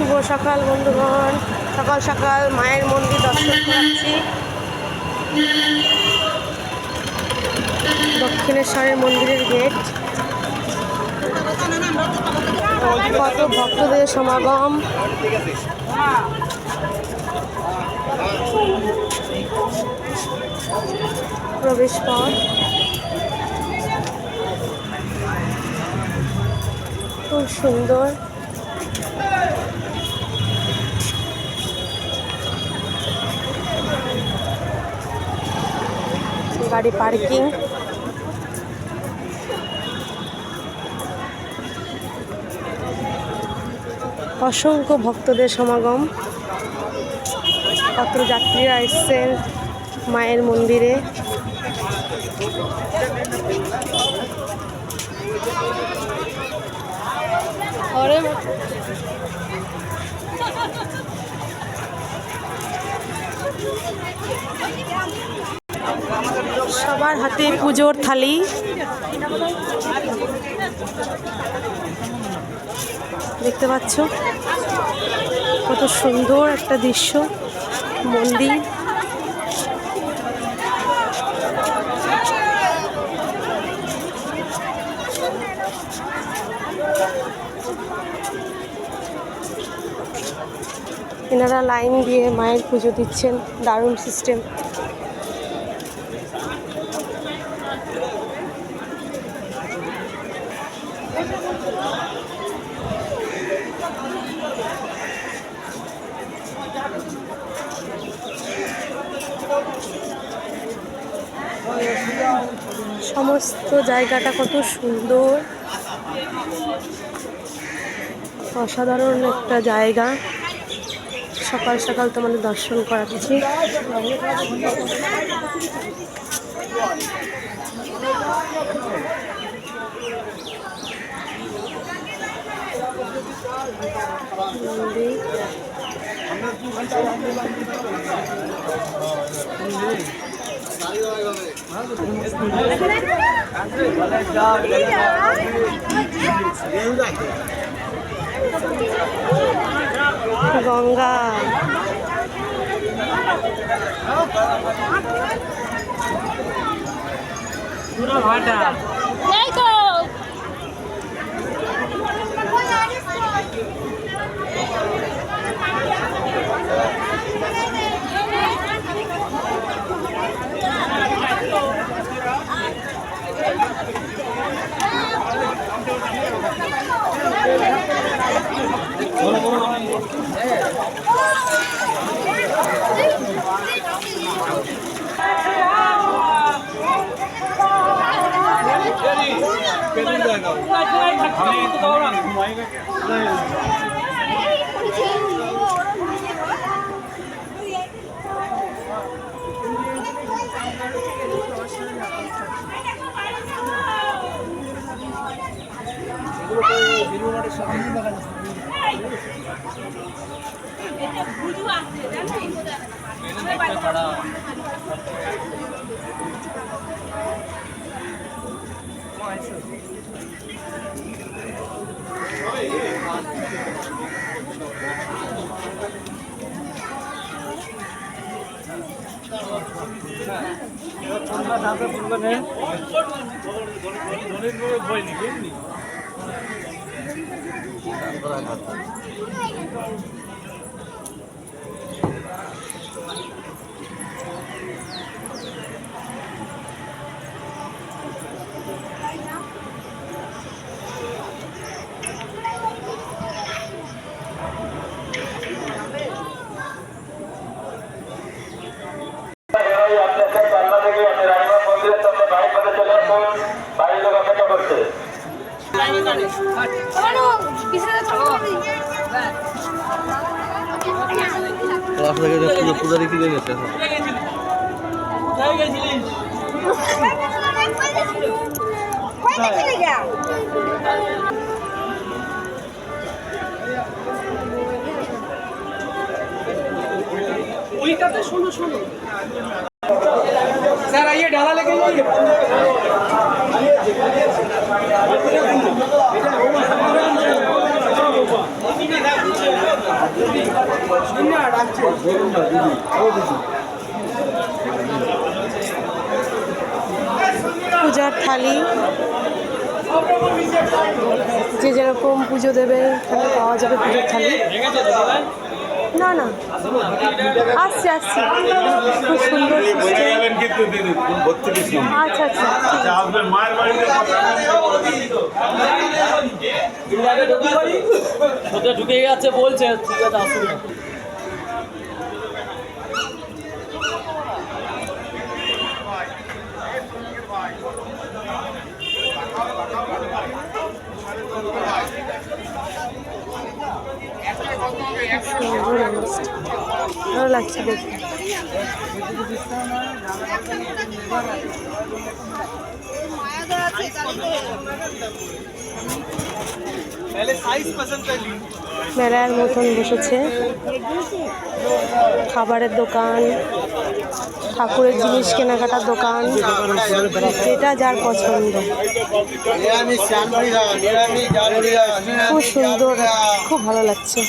শুভ সকাল বন্ধুগণ, সকাল সকাল মায়ের মন্দির দর্শন করাচ্ছি। দক্ষিণেশ্বরের মন্দিরের গেট। কত ভক্তদের সমাগম। প্রবেশ পথ খুব সুন্দর। গাড়ি পার্কিং। অসংখ্য ভক্তদের সমাগম। কত যাত্রীরা এসছেন মায়ের মন্দিরে। সবার হাতে পুজোর থালি। দেখতে পাচ্ছ কত সুন্দর একটা দৃশ্য। মন্দির এনারা লাইন দিয়ে মায়ের পুজো দিচ্ছেন। দারুণ সিস্টেম। সমস্ত জায়গাটা কত সুন্দর, অসাধারণ একটা জায়গা। সকাল সকাল তোমাদের দর্শন করাচ্ছি। গঙ্গা পুরো ভাটা। পূজারি কি গেছে ওইটাতে শোনো শোনো স্যার आइए डाला लेके जाइए। পূজার থালি যে যেরকম পুজো দেবে এখানে পাওয়া যাবে পুজোর থালি। না না আসছে আসছে, খুব সুন্দর system। আচ্ছা আচ্ছা ঢুকে গেছে বলছে, ঠিক আছে আসুন। সুন্দর অনুষ্ঠান, ভালো লাগছে দেখতে। মেলার মতন বসেছে, খাবারের দোকান, ঠাকুরের জিনিস কেনাকাটার দোকান, যেটা যার পছন্দ। খুব সুন্দর, খুব ভালো লাগছে।